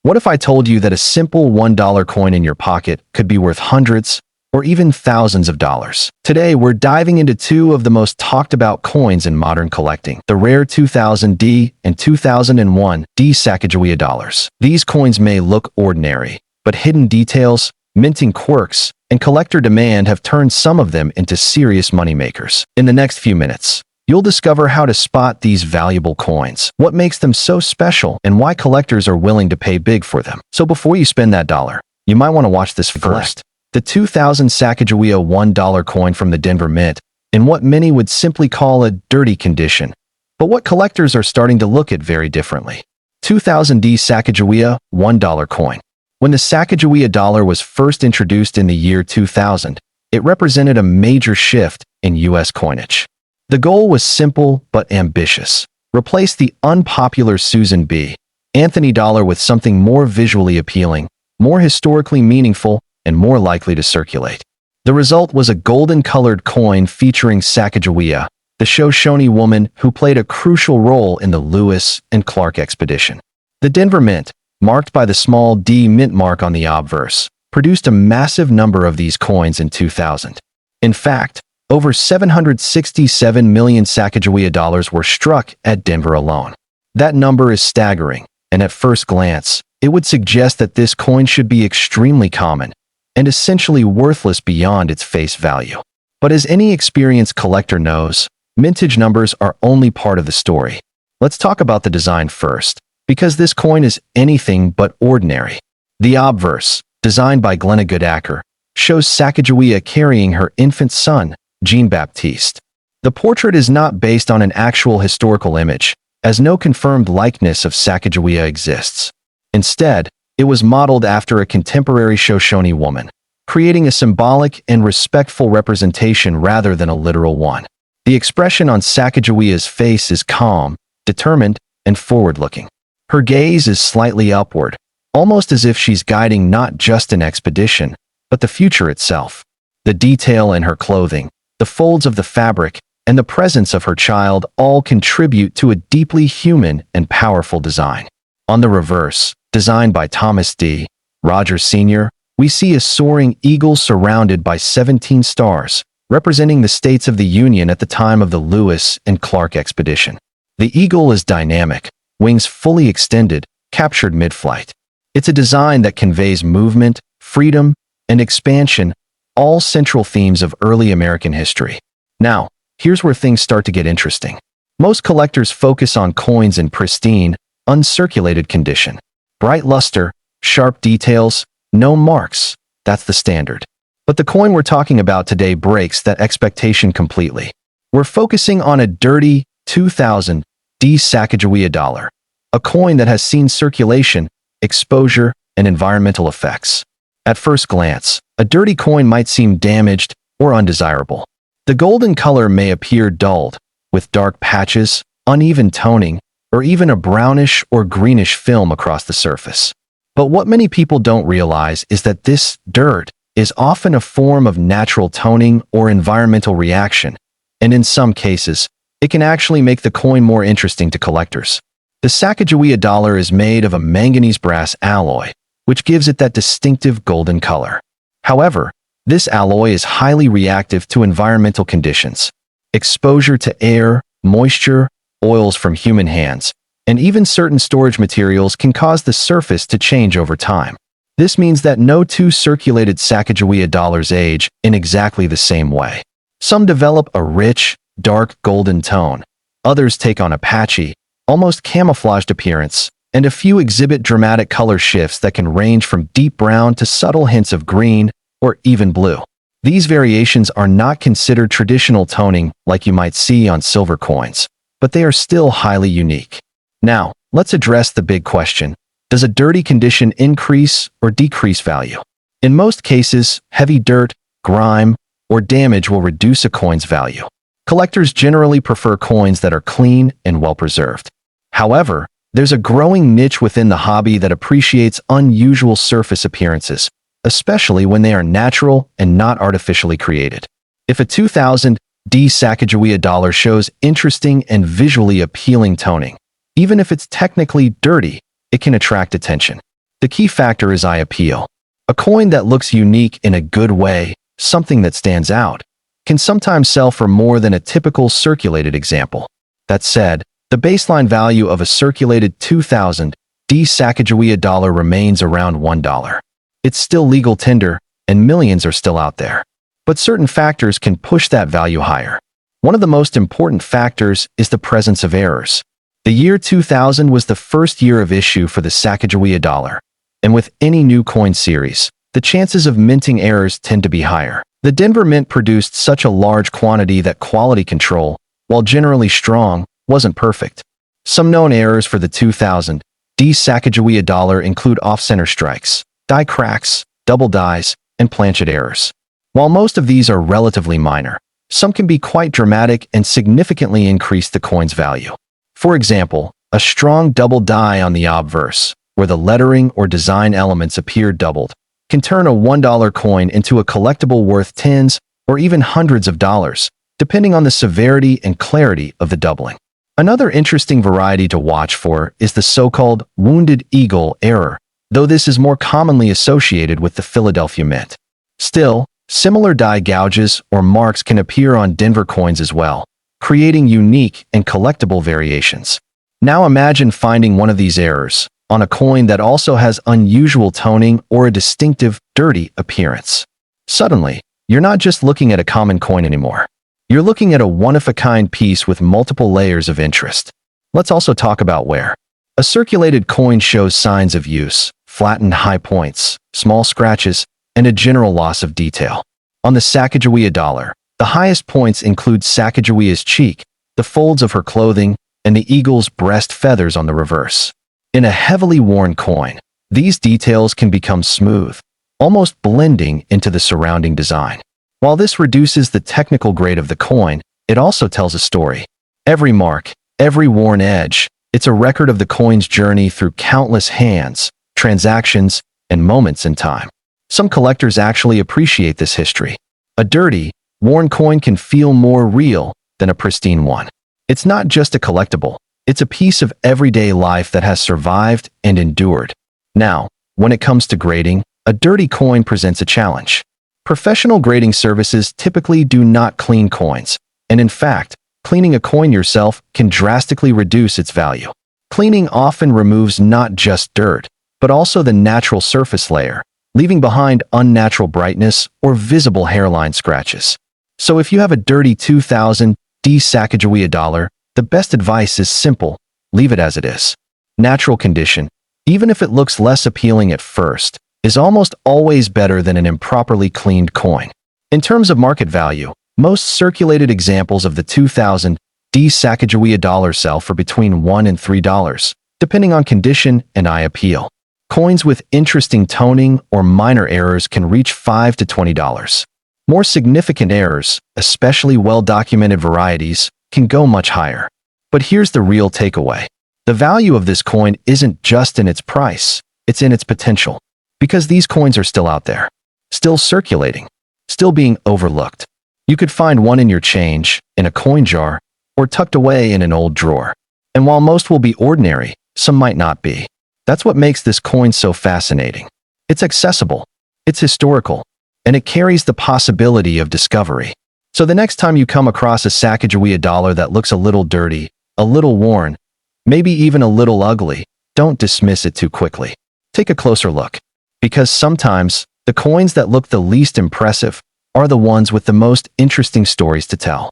What if I told you that a simple $1 coin in your pocket could be worth hundreds or even thousands of dollars? Today, we're diving into two of the most talked about coins in modern collecting, the rare 2000D and 2001D Sacagawea dollars. These coins may look ordinary, but hidden details, minting quirks, and collector demand have turned some of them into serious moneymakers. In the next few minutes, you'll discover how to spot these valuable coins, what makes them so special, and why collectors are willing to pay big for them. So before you spend that dollar, you might want to watch this first. The 2000 Sacagawea $1 coin from the Denver Mint, in what many would simply call a dirty condition, but what collectors are starting to look at very differently. 2000D Sacagawea $1 coin. When the Sacagawea dollar was first introduced in the year 2000, it represented a major shift in U.S. coinage. The goal was simple but ambitious. Replace the unpopular Susan B. Anthony dollar with something more visually appealing, more historically meaningful, and more likely to circulate. The result was a golden-colored coin featuring Sacagawea, the Shoshone woman who played a crucial role in the Lewis and Clark expedition. The Denver Mint, marked by the small D mint mark on the obverse, produced a massive number of these coins in 2000. In fact, over 767 million Sacagawea dollars were struck at Denver alone. That number is staggering, and at first glance, it would suggest that this coin should be extremely common and essentially worthless beyond its face value. But as any experienced collector knows, mintage numbers are only part of the story. Let's talk about the design first, because this coin is anything but ordinary. The obverse, designed by Glenna Goodacker, shows Sacagawea carrying her infant son, Jean-Baptiste. The portrait is not based on an actual historical image, as no confirmed likeness of Sacagawea exists. Instead, it was modeled after a contemporary Shoshone woman, creating a symbolic and respectful representation rather than a literal one. The expression on Sacagawea's face is calm, determined, and forward-looking. Her gaze is slightly upward, almost as if she's guiding not just an expedition, but the future itself. The detail in her clothing, the folds of the fabric, and the presence of her child all contribute to a deeply human and powerful design. On the reverse, designed by Thomas D. Rogers Sr., we see a soaring eagle surrounded by 17 stars, representing the states of the Union at the time of the Lewis and Clark expedition. The eagle is dynamic, wings fully extended, captured mid-flight. It's a design that conveys movement, freedom, and expansion, all central themes of early American history. Now, here's where things start to get interesting. Most collectors focus on coins in pristine, uncirculated condition. Bright luster, sharp details, no marks. That's the standard. But the coin we're talking about today breaks that expectation completely. We're focusing on a dirty 2000D Sacagawea dollar, a coin that has seen circulation, exposure, and environmental effects. At first glance, a dirty coin might seem damaged or undesirable. The golden color may appear dulled, with dark patches, uneven toning, or even a brownish or greenish film across the surface. But what many people don't realize is that this dirt is often a form of natural toning or environmental reaction, and in some cases, it can actually make the coin more interesting to collectors. The Sacagawea dollar is made of a manganese brass alloy, which gives it that distinctive golden color. However, this alloy is highly reactive to environmental conditions. Exposure to air, moisture, oils from human hands, and even certain storage materials can cause the surface to change over time. This means that no two circulated Sacagawea dollars age in exactly the same way. Some develop a rich, dark golden tone, others take on a patchy, almost camouflaged appearance, and a few exhibit dramatic color shifts that can range from deep brown to subtle hints of green or even blue. These variations are not considered traditional toning like you might see on silver coins, but they are still highly unique. Now, let's address the big question. Does a dirty condition increase or decrease value? In most cases, heavy dirt, grime, or damage will reduce a coin's value. Collectors generally prefer coins that are clean and well-preserved. However, there's a growing niche within the hobby that appreciates unusual surface appearances, especially when they are natural and not artificially created. If a 2000D Sacagawea dollar shows interesting and visually appealing toning, even if it's technically dirty, it can attract attention. The key factor is eye appeal. A coin that looks unique in a good way, something that stands out, can sometimes sell for more than a typical circulated example. That said, the baseline value of a circulated 2000 D Sacagawea dollar remains around $1. It's still legal tender, and millions are still out there. But certain factors can push that value higher. One of the most important factors is the presence of errors. The year 2000 was the first year of issue for the Sacagawea dollar, and with any new coin series, the chances of minting errors tend to be higher. The Denver Mint produced such a large quantity that quality control, while generally strong, wasn't perfect. Some known errors for the 2000 D Sacagawea dollar include off-center strikes, die cracks, double dies, and planchet errors. While most of these are relatively minor, some can be quite dramatic and significantly increase the coin's value. For example, a strong double die on the obverse, where the lettering or design elements appear doubled, can turn a $1 coin into a collectible worth tens or even hundreds of dollars, depending on the severity and clarity of the doubling. Another interesting variety to watch for is the so-called wounded eagle error, though this is more commonly associated with the Philadelphia Mint. Still, similar die gouges or marks can appear on Denver coins as well, creating unique and collectible variations. Now imagine finding one of these errors on a coin that also has unusual toning or a distinctive, dirty appearance. Suddenly, you're not just looking at a common coin anymore. You're looking at a one-of-a-kind piece with multiple layers of interest. Let's also talk about wear. A circulated coin shows signs of use, flattened high points, small scratches, and a general loss of detail. On the Sacagawea dollar, the highest points include Sacagawea's cheek, the folds of her clothing, and the eagle's breast feathers on the reverse. In a heavily worn coin, these details can become smooth, almost blending into the surrounding design. While this reduces the technical grade of the coin, it also tells a story. Every mark, every worn edge, it's a record of the coin's journey through countless hands, transactions, and moments in time. Some collectors actually appreciate this history. A dirty, worn coin can feel more real than a pristine one. It's not just a collectible, it's a piece of everyday life that has survived and endured. Now, when it comes to grading, a dirty coin presents a challenge. Professional grading services typically do not clean coins, and in fact, cleaning a coin yourself can drastically reduce its value. Cleaning often removes not just dirt, but also the natural surface layer, leaving behind unnatural brightness or visible hairline scratches. So if you have a dirty 2000 D Sacagawea dollar, the best advice is simple: leave it as it is. Natural condition, even if it looks less appealing at first, is almost always better than an improperly cleaned coin. In terms of market value, most circulated examples of the 2000 D Sacagawea dollar sell for between $1 and $3, depending on condition and eye appeal. Coins with interesting toning or minor errors can reach $5 to $20. More significant errors, especially well-documented varieties, can go much higher. But here's the real takeaway. The value of this coin isn't just in its price, it's in its potential. Because these coins are still out there, still circulating, still being overlooked. You could find one in your change, in a coin jar, or tucked away in an old drawer. And while most will be ordinary, some might not be. That's what makes this coin so fascinating. It's accessible, it's historical, and it carries the possibility of discovery. So the next time you come across a Sacagawea dollar that looks a little dirty, a little worn, maybe even a little ugly, don't dismiss it too quickly. Take a closer look. Because sometimes, the coins that look the least impressive are the ones with the most interesting stories to tell.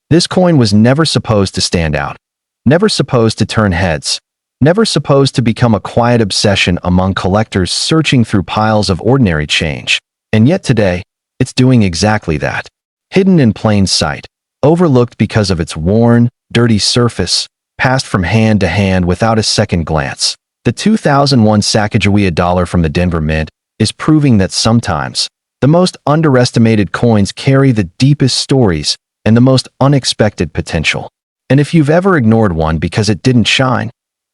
This coin was never supposed to stand out, never supposed to turn heads, never supposed to become a quiet obsession among collectors searching through piles of ordinary change. And yet today, it's doing exactly that. Hidden in plain sight, overlooked because of its worn, dirty surface, passed from hand to hand without a second glance. The 2001 Sacagawea dollar from the Denver Mint is proving that sometimes the most underestimated coins carry the deepest stories and the most unexpected potential. And if you've ever ignored one because it didn't shine,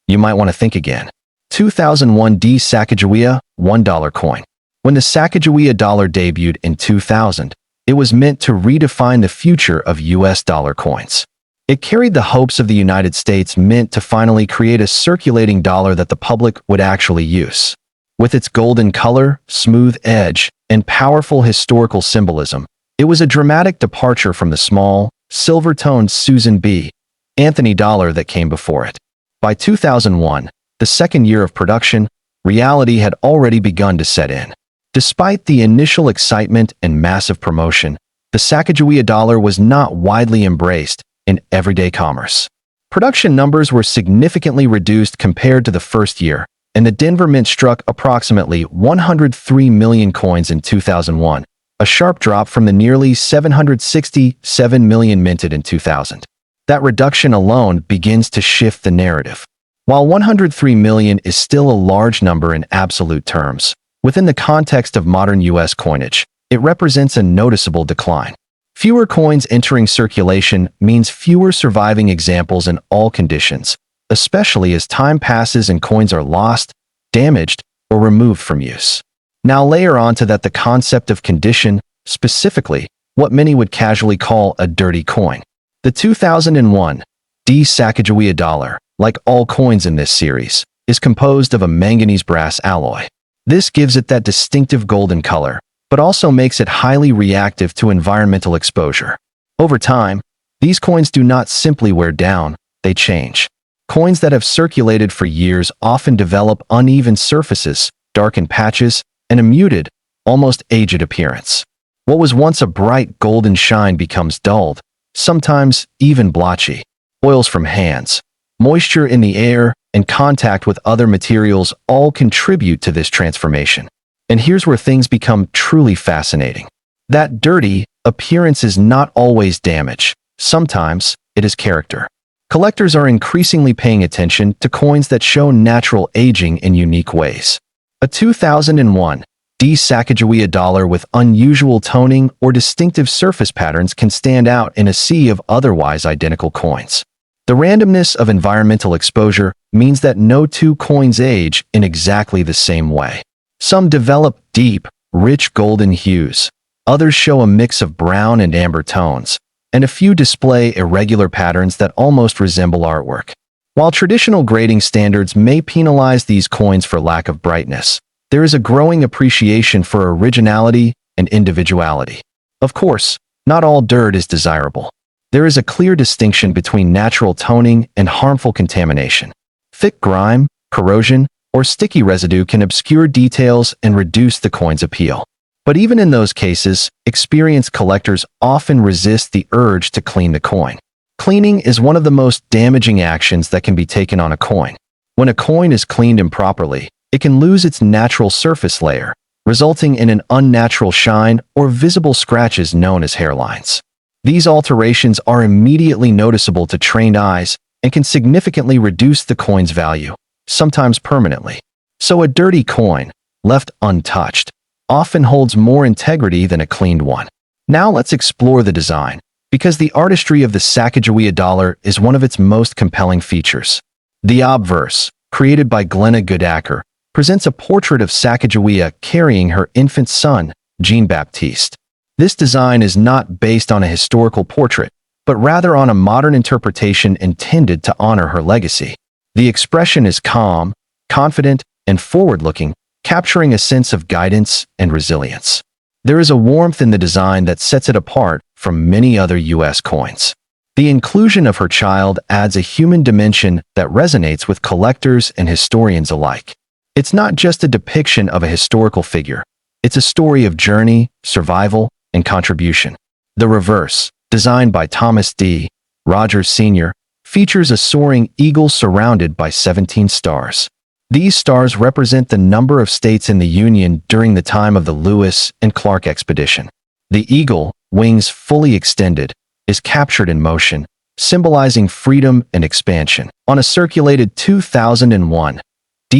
you might want to think again. 2001 D Sacagawea $1 coin. When the Sacagawea dollar debuted in 2000, it was meant to redefine the future of US dollar coins. It carried the hopes of the United States Mint to finally create a circulating dollar that the public would actually use. With its golden color, smooth edge, and powerful historical symbolism, it was a dramatic departure from the small, silver-toned Susan B. Anthony dollar that came before it. By 2001, the second year of production, reality had already begun to set in. Despite the initial excitement and massive promotion, the Sacagawea dollar was not widely embraced in everyday commerce. Production numbers were significantly reduced compared to the first year, and the Denver Mint struck approximately 103 million coins in 2001, a sharp drop from the nearly 767 million minted in 2000. That reduction alone begins to shift the narrative. While 103 million is still a large number in absolute terms, within the context of modern U.S. coinage, it represents a noticeable decline. Fewer coins entering circulation means fewer surviving examples in all conditions, especially as time passes and coins are lost, damaged, or removed from use. Now layer onto that the concept of condition, specifically, what many would casually call a dirty coin. The 2001 Sacagawea dollar, like all coins in this series, is composed of a manganese brass alloy. This gives it that distinctive golden color, but also makes it highly reactive to environmental exposure. Over time, these coins do not simply wear down, they change. Coins that have circulated for years often develop uneven surfaces, darkened patches, and a muted, almost aged appearance. What was once a bright golden shine becomes dulled, sometimes even blotchy. Oils from hands, moisture in the air, and contact with other materials all contribute to this transformation. And here's where things become truly fascinating. That dirty appearance is not always damage. Sometimes it is character. Collectors are increasingly paying attention to coins that show natural aging in unique ways. A 2001 Sacagawea dollar with unusual toning or distinctive surface patterns can stand out in a sea of otherwise identical coins. The randomness of environmental exposure means that no two coins age in exactly the same way. Some develop deep, rich golden hues, others show a mix of brown and amber tones, and a few display irregular patterns that almost resemble artwork. While traditional grading standards may penalize these coins for lack of brightness, there is a growing appreciation for originality and individuality. Of course, not all dirt is desirable. There is a clear distinction between natural toning and harmful contamination. Thick grime, corrosion, or sticky residue can obscure details and reduce the coin's appeal. But even in those cases, experienced collectors often resist the urge to clean the coin. Cleaning is one of the most damaging actions that can be taken on a coin. When a coin is cleaned improperly, it can lose its natural surface layer, resulting in an unnatural shine or visible scratches known as hairlines. These alterations are immediately noticeable to trained eyes and can significantly reduce the coin's value, sometimes permanently. So a dirty coin, left untouched, often holds more integrity than a cleaned one. Now let's explore the design, because the artistry of the Sacagawea dollar is one of its most compelling features. The obverse, created by Glenna Goodacker, presents a portrait of Sacagawea carrying her infant son, Jean-Baptiste. This design is not based on a historical portrait, but rather on a modern interpretation intended to honor her legacy. The expression is calm, confident, and forward-looking, capturing a sense of guidance and resilience. There is a warmth in the design that sets it apart from many other U.S. coins. The inclusion of her child adds a human dimension that resonates with collectors and historians alike. It's not just a depiction of a historical figure. It's a story of journey, survival, and contribution. The reverse, designed by Thomas D. Rogers Sr., features a soaring eagle surrounded by 17 stars. These stars represent the number of states in the Union during the time of the Lewis and Clark expedition. The eagle, wings fully extended, is captured in motion, symbolizing freedom and expansion. On a circulated 2001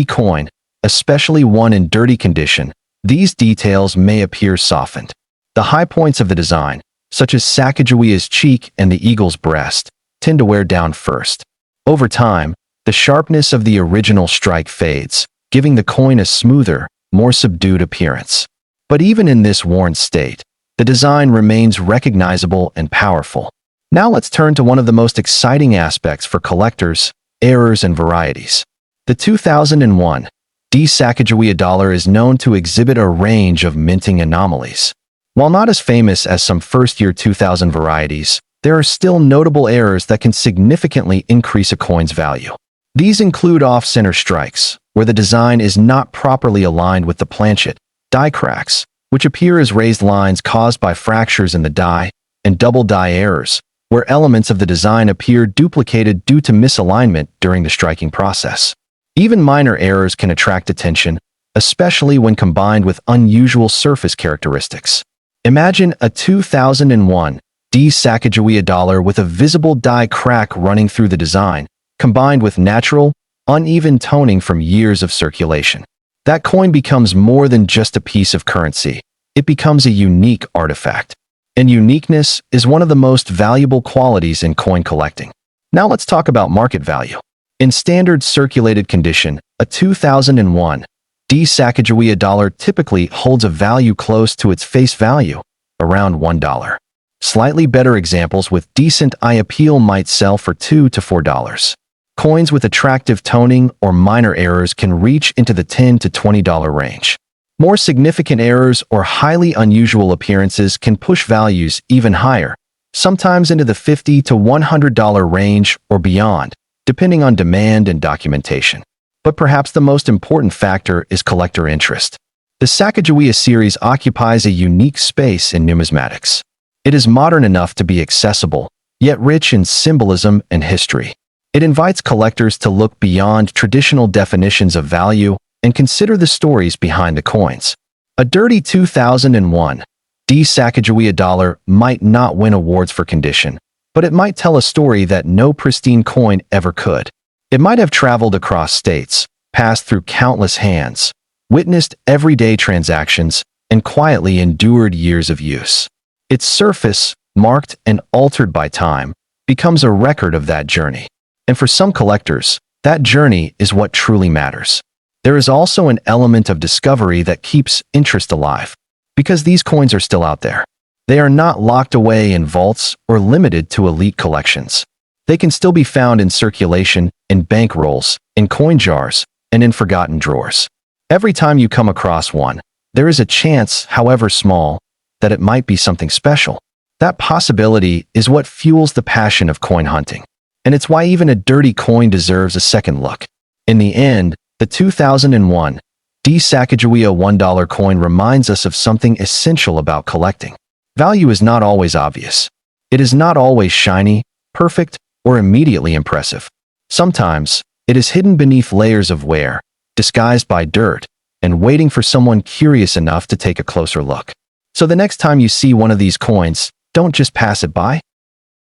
coin, especially one in dirty condition, these details may appear softened. The high points of the design, such as Sacagawea's cheek and the eagle's breast, tend to wear down first. Over time, the sharpness of the original strike fades, giving the coin a smoother, more subdued appearance. But even in this worn state, the design remains recognizable and powerful. Now let's turn to one of the most exciting aspects for collectors, errors and varieties. The 2001 Sacagawea dollar is known to exhibit a range of minting anomalies. While not as famous as some first-year 2000 varieties, there are still notable errors that can significantly increase a coin's value. These include off-center strikes, where the design is not properly aligned with the planchet, die cracks, which appear as raised lines caused by fractures in the die, and double die errors, where elements of the design appear duplicated due to misalignment during the striking process. Even minor errors can attract attention, especially when combined with unusual surface characteristics. Imagine a 2001 Sacagawea dollar with a visible die crack running through the design, combined with natural, uneven toning from years of circulation. That coin becomes more than just a piece of currency. It becomes a unique artifact. And uniqueness is one of the most valuable qualities in coin collecting. Now let's talk about market value. In standard circulated condition, a 2001 Sacagawea dollar typically holds a value close to its face value, around $1. Slightly better examples with decent eye appeal might sell for $2 to $4. Coins with attractive toning or minor errors can reach into the $10 to $20 range. More significant errors or highly unusual appearances can push values even higher, sometimes into the $50 to $100 range or beyond, depending on demand and documentation. But perhaps the most important factor is collector interest. The Sacagawea series occupies a unique space in numismatics. It is modern enough to be accessible, yet rich in symbolism and history. It invites collectors to look beyond traditional definitions of value and consider the stories behind the coins. A dirty 2001 Sacagawea dollar might not win awards for condition, but it might tell a story that no pristine coin ever could. It might have traveled across states, passed through countless hands, witnessed everyday transactions, and quietly endured years of use. Its surface, marked and altered by time, becomes a record of that journey. And for some collectors, that journey is what truly matters. There is also an element of discovery that keeps interest alive, because these coins are still out there. They are not locked away in vaults or limited to elite collections. They can still be found in circulation, in bank rolls, in coin jars, and in forgotten drawers. Every time you come across one, there is a chance, however small, that it might be something special. That possibility is what fuels the passion of coin hunting. And it's why even a dirty coin deserves a second look. In the end, the 2001 Sacagawea $1 coin reminds us of something essential about collecting. Value is not always obvious. It is not always shiny, perfect, or immediately impressive. Sometimes, it is hidden beneath layers of wear, disguised by dirt, and waiting for someone curious enough to take a closer look. So the next time you see one of these coins, don't just pass it by.